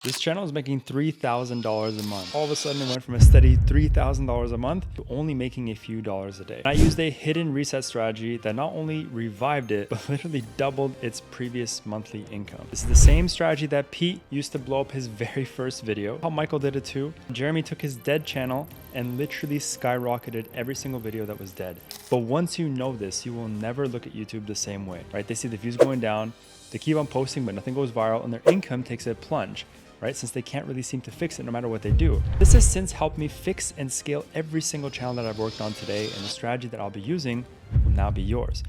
This channel is making $3,000 a month. All of a sudden, it went from a steady $3,000 a month to only making a few dollars a day. I used a hidden reset strategy that not only revived it, but literally doubled its previous monthly income. This is the same strategy that Pete used to blow up his very first video. How Michael did it too. Jeremy took his dead channel and literally skyrocketed every single video that was dead. But once you know this, you will never look at YouTube the same way, right? They see the views going down, they keep on posting, but nothing goes viral, and their income takes a plunge, right? Since they can't really seem to fix it no matter what they do. This has since helped me fix and scale every single channel that I've worked on today, and the strategy that I'll be using will now be yours.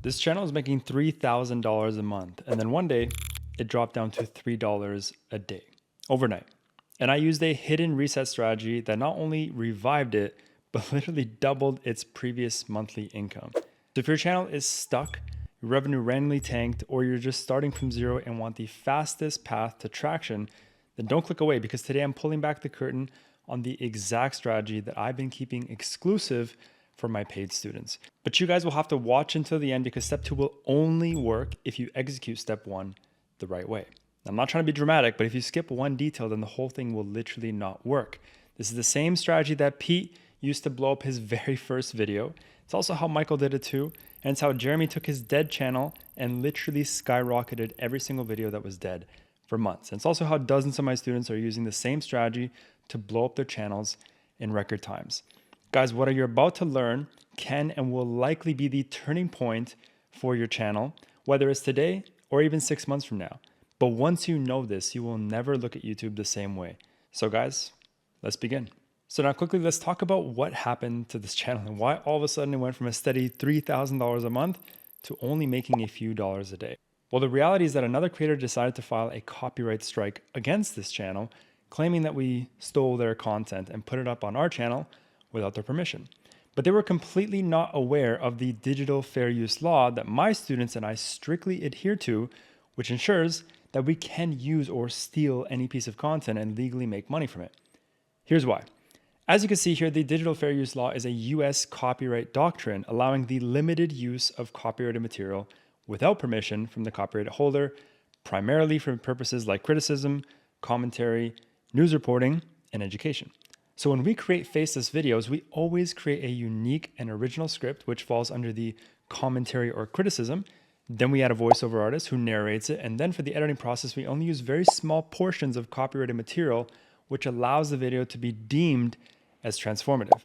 This channel is making $3,000 a month, and then one day it dropped down to $3 a day overnight. And I used a hidden reset strategy that not only revived it, but literally doubled its previous monthly income. So if your channel is stuck, your revenue randomly tanked, or you're just starting from zero and want the fastest path to traction, then don't click away, because today I'm pulling back the curtain on the exact strategy that I've been keeping exclusive for my paid students. But you guys will have to watch until the end, because step 2 will only work if you execute step 1 the right way. I'm not trying to be dramatic, but if you skip one detail, then the whole thing will literally not work. This is the same strategy that Pete used to blow up his very first video. It's also how Michael did it too. And it's how Jeremy took his dead channel and literally skyrocketed every single video that was dead for months. And it's also how dozens of my students are using the same strategy to blow up their channels in record times. Guys, what you're about to learn can and will likely be the turning point for your channel, whether it's today or even 6 months from now. But once you know this, you will never look at YouTube the same way. So guys, let's begin. So now quickly, let's talk about what happened to this channel and why all of a sudden it went from a steady $3,000 a month to only making a few dollars a day. Well, the reality is that another creator decided to file a copyright strike against this channel, claiming that we stole their content and put it up on our channel without their permission. But they were completely not aware of the digital fair use law that my students and I strictly adhere to, which ensures that we can use or steal any piece of content and legally make money from it. Here's why. As you can see here, the digital fair use law is a US copyright doctrine allowing the limited use of copyrighted material without permission from the copyright holder, primarily for purposes like criticism, commentary, news reporting, and education. So when we create faceless videos, we always create a unique and original script which falls under the commentary or criticism. Then we add a voiceover artist who narrates it, and then for the editing process, we only use very small portions of copyrighted material, which allows the video to be deemed as transformative.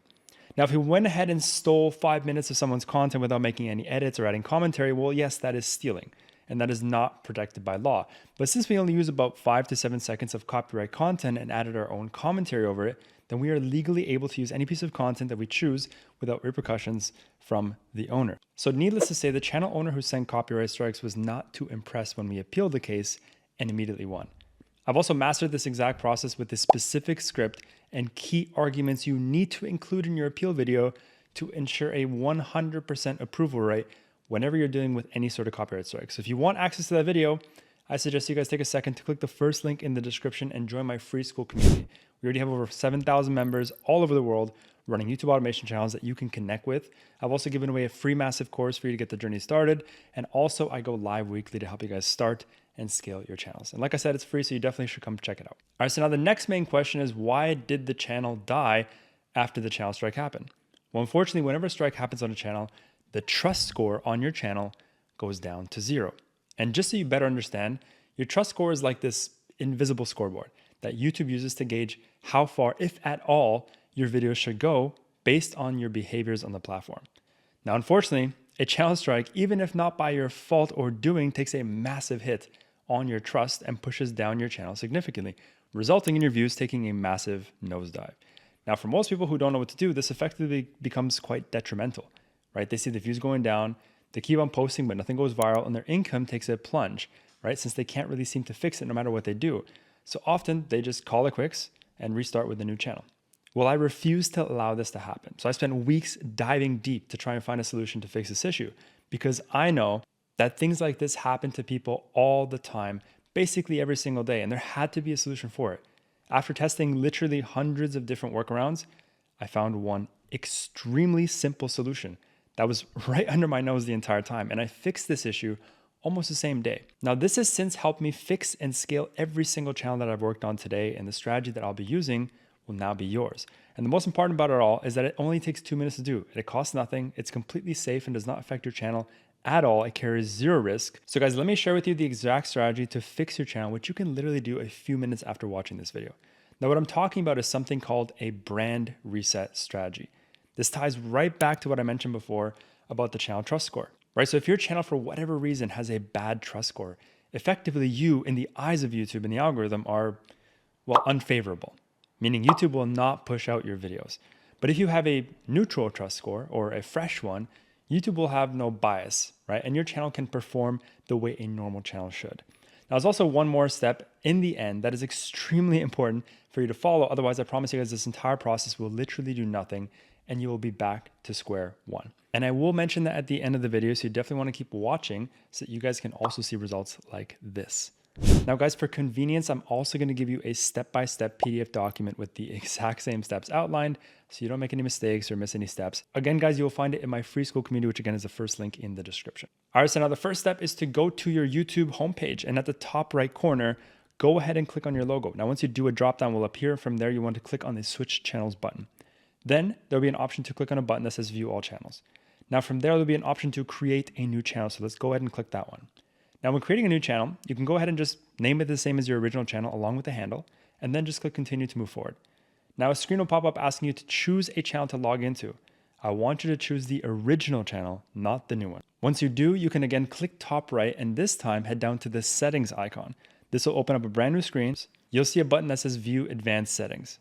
Now, if we went ahead and stole 5 minutes of someone's content without making any edits or adding commentary, well, yes, that is stealing, and that is not protected by law. But since we only use about 5 to 7 seconds of copyright content and added our own commentary over it, then we are legally able to use any piece of content that we choose without repercussions from the owner. So needless to say, the channel owner who sent copyright strikes was not too impressed when we appealed the case and immediately won. I've also mastered this exact process with this specific script and key arguments you need to include in your appeal video to ensure a 100% approval rate whenever you're dealing with any sort of copyright strike. So if you want access to that video, I suggest you guys take a second to click the first link in the description and join my free school community. We already have over 7,000 members all over the world running YouTube automation channels that you can connect with. I've also given away a free massive course for you to get the journey started. And also I go live weekly to help you guys start and scale your channels. And like I said, it's free, so you definitely should come check it out. All right, so now the next main question is, why did the channel die after the channel strike happened? Well, unfortunately, whenever a strike happens on a channel, the trust score on your channel goes down to 0. And just so you better understand, your trust score is like this invisible scoreboard that YouTube uses to gauge how far, if at all, your videos should go based on your behaviors on the platform. Now, unfortunately, a channel strike, even if not by your fault or doing, takes a massive hit on your trust and pushes down your channel significantly, resulting in your views taking a massive nosedive. Now, for most people who don't know what to do, this effectively becomes quite detrimental, right? They see the views going down, they keep on posting, but nothing goes viral, and their income takes a plunge, right? Since they can't really seem to fix it no matter what they do. So often they just call it quits and restart with a new channel. Well, I refuse to allow this to happen. So I spent weeks diving deep to try and find a solution to fix this issue, because I know that things like this happen to people all the time, basically every single day, and there had to be a solution for it. After testing literally hundreds of different workarounds, I found one extremely simple solution that was right under my nose the entire time, and I fixed this issue almost the same day. Now, this has since helped me fix and scale every single channel that I've worked on today, and the strategy that I'll be using will now be yours. And the most important about it all is that it only takes 2 minutes to do. It costs nothing, it's completely safe and does not affect your channel at all. It carries zero risk. So guys, let me share with you the exact strategy to fix your channel, which you can literally do a few minutes after watching this video. Now, what I'm talking about is something called a brand reset strategy. This ties right back to what I mentioned before about the channel trust score, right? So if your channel for whatever reason has a bad trust score, effectively you, in the eyes of YouTube and the algorithm, are, well, unfavorable, meaning YouTube will not push out your videos. But if you have a neutral trust score or a fresh one, YouTube will have no bias, right? And your channel can perform the way a normal channel should. Now, there's also one more step in the end that is extremely important for you to follow. Otherwise, I promise you guys, this entire process will literally do nothing and you will be back to square one. And I will mention that at the end of the video, so you definitely want to keep watching so that you guys can also see results like this. Now guys, for convenience, I'm also going to give you a step-by-step PDF document with the exact same steps outlined so you don't make any mistakes or miss any steps. Again, guys, you will find it in my free school community, which again is the first link in the description. All right, so now the first step is to go to your YouTube homepage, and at the top right corner, go ahead and click on your logo. Now, once you do, a dropdown will appear. From there, you want to click on the Switch Channels button. Then there'll be an option to click on a button that says View All Channels. Now from there, there'll be an option to create a new channel. So let's go ahead and click that one. Now, when creating a new channel, you can go ahead and just name it the same as your original channel along with the handle, and then just click continue to move forward. Now, a screen will pop up asking you to choose a channel to log into. I want you to choose the original channel, not the new one. Once you do, you can again click top right, and this time head down to the settings icon. This will open up a brand new screen. You'll see a button that says view advanced settings.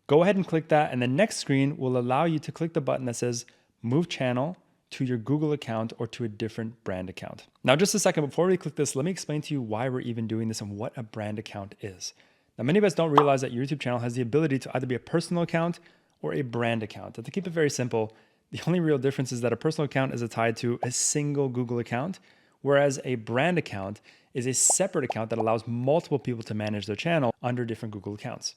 Go ahead and click that, and the next screen will allow you to click the button that says move channel to your Google account or to a different brand account. Now, just a second, before we click this, let me explain to you why we're even doing this and what a brand account is. Now, many of us don't realize that your YouTube channel has the ability to either be a personal account or a brand account. And to keep it very simple, the only real difference is that a personal account is tied to a single Google account, whereas a brand account is a separate account that allows multiple people to manage their channel under different Google accounts.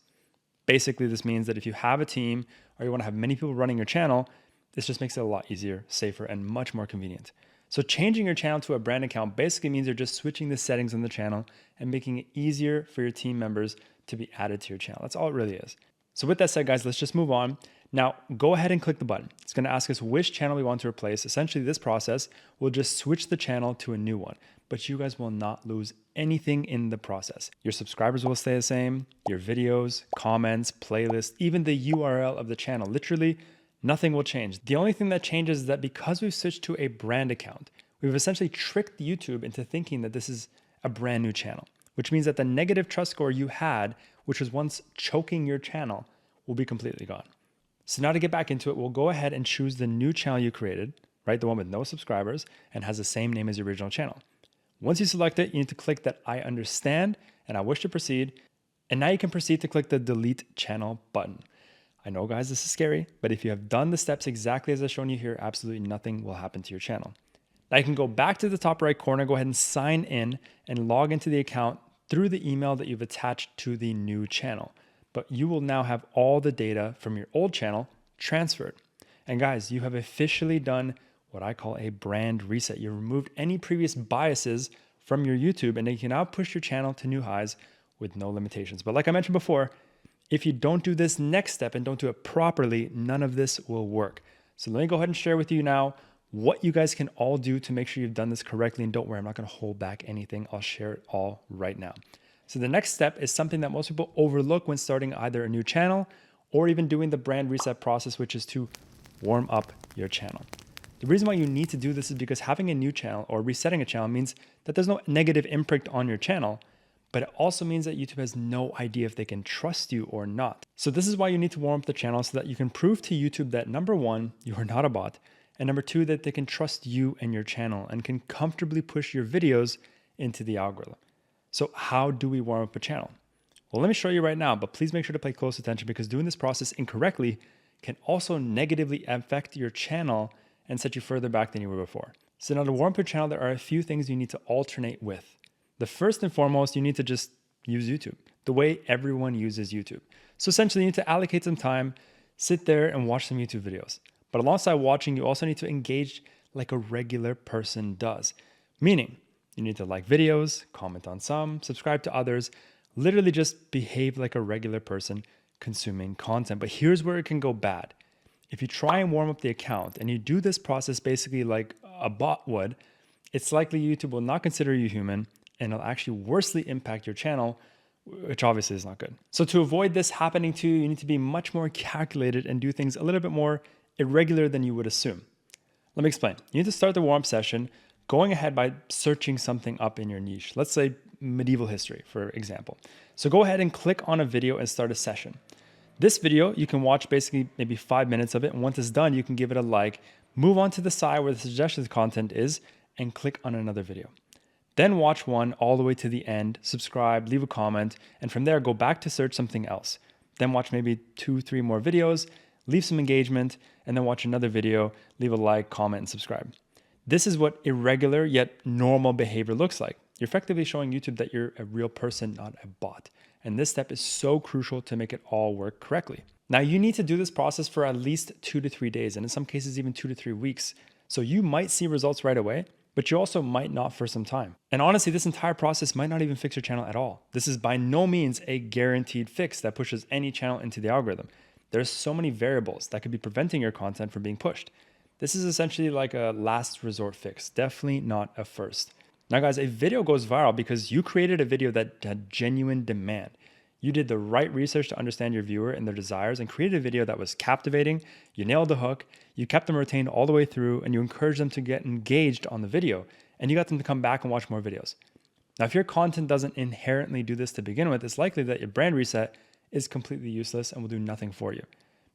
Basically, this means that if you have a team or you want to have many people running your channel, this just makes it a lot easier, safer, and much more convenient. So changing your channel to a brand account basically means you're just switching the settings on the channel and making it easier for your team members to be added to your channel. That's all it really is. So with that said, guys, let's just move on. Now, go ahead and click the button. It's going to ask us which channel we want to replace. Essentially, this process will just switch the channel to a new one, but you guys will not lose anything in the process. Your subscribers will stay the same, your videos, comments, playlists, even the URL of the channel. Literally, nothing will change. The only thing that changes is that because we've switched to a brand account, we've essentially tricked YouTube into thinking that this is a brand new channel, which means that the negative trust score you had, which was once choking your channel, will be completely gone. So now to get back into it, we'll go ahead and choose the new channel you created, right? The one with no subscribers and has the same name as your original channel. Once you select it, you need to click that I understand and I wish to proceed. And now you can proceed to click the delete channel button. I know, guys, this is scary, but if you have done the steps exactly as I've shown you here, absolutely nothing will happen to your channel. Now you can go back to the top right corner, go ahead and sign in and log into the account through the email that you've attached to the new channel. But you will now have all the data from your old channel transferred. And guys, you have officially done what I call a brand reset. You removed any previous biases from your YouTube, and you can now push your channel to new highs with no limitations. But like I mentioned before, if you don't do this next step and don't do it properly, none of this will work. So let me go ahead and share with you now what you guys can all do to make sure you've done this correctly. And don't worry, I'm not going to hold back anything. I'll share it all right now. So the next step is something that most people overlook when starting either a new channel or even doing the brand reset process, which is to warm up your channel. The reason why you need to do this is because having a new channel or resetting a channel means that there's no negative imprint on your channel, but it also means that YouTube has no idea if they can trust you or not. So this is why you need to warm up the channel so that you can prove to YouTube that number one, you are not a bot, and number two, that they can trust you and your channel and can comfortably push your videos into the algorithm. So how do we warm up a channel? Well, let me show you right now, but please make sure to pay close attention because doing this process incorrectly can also negatively affect your channel and set you further back than you were before. So now to warm up your channel, there are a few things you need to alternate with. The first and foremost, you need to just use YouTube the way everyone uses YouTube. So essentially you need to allocate some time, sit there and watch some YouTube videos. But alongside watching, you also need to engage like a regular person does. Meaning, You need to like videos, comment on some, subscribe to others, literally just behave like a regular person consuming content. But here's where it can go bad. If you try and warm up the account and you do this process basically like a bot would, it's likely YouTube will not consider you human and it'll actually worsely impact your channel, which obviously is not good. So to avoid this happening to you, you need to be much more calculated and do things a little bit more irregular than you would assume. Let me explain. You need to start the warm-up session going ahead by searching something up in your niche. Let's say medieval history, for example. So go ahead and click on a video and start a session. This video, you can watch basically maybe 5 minutes of it. And once it's done, you can give it a like, move on to the side where the suggested content is, and click on another video. Then watch one all the way to the end, subscribe, leave a comment, and from there, go back to search something else. Then watch maybe 2-3 more videos, leave some engagement, and then watch another video, leave a like, comment, and subscribe. This is what irregular yet normal behavior looks like. You're effectively showing YouTube that you're a real person, not a bot. And this step is so crucial to make it all work correctly. Now, you need to do this process for at least 2 to 3 days, and in some cases, even 2 to 3 weeks. So you might see results right away, but you also might not for some time. And honestly, this entire process might not even fix your channel at all. This is by no means a guaranteed fix that pushes any channel into the algorithm. There's so many variables that could be preventing your content from being pushed. This is essentially like a last resort fix, definitely not a first. Now guys, a video goes viral because you created a video that had genuine demand. You did the right research to understand your viewer and their desires and created a video that was captivating, you nailed the hook, you kept them retained all the way through, and you encouraged them to get engaged on the video, and you got them to come back and watch more videos. Now, if your content doesn't inherently do this to begin with, it's likely that your brand reset is completely useless and will do nothing for you,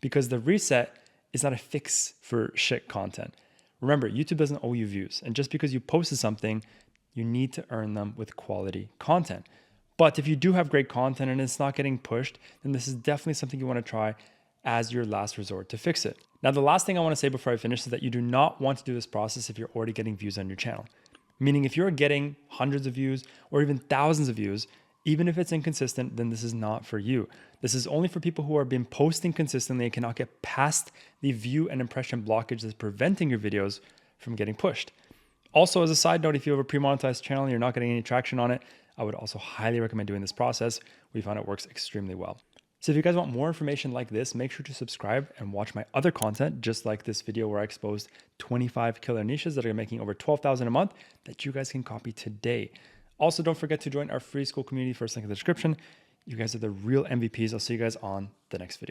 because the reset is not a fix for shit content. Remember, YouTube doesn't owe you views, and just because you posted something, you need to earn them with quality content. But if you do have great content and it's not getting pushed, then this is definitely something you want to try as your last resort to fix it. Now, the last thing I want to say before I finish is that you do not want to do this process if you're already getting views on your channel. Meaning if you're getting hundreds of views or even thousands of views, even if it's inconsistent, then this is not for you. This is only for people who have been posting consistently and cannot get past the view and impression blockage that's preventing your videos from getting pushed. Also, as a side note, if you have a pre-monetized channel and you're not getting any traction on it, I would also highly recommend doing this process. We found it works extremely well. So if you guys want more information like this, make sure to subscribe and watch my other content, just like this video where I exposed 25 killer niches that are making over $12,000 a month that you guys can copy today. Also, don't forget to join our free school community, first link in the description. You guys are the real MVPs. I'll see you guys on the next video.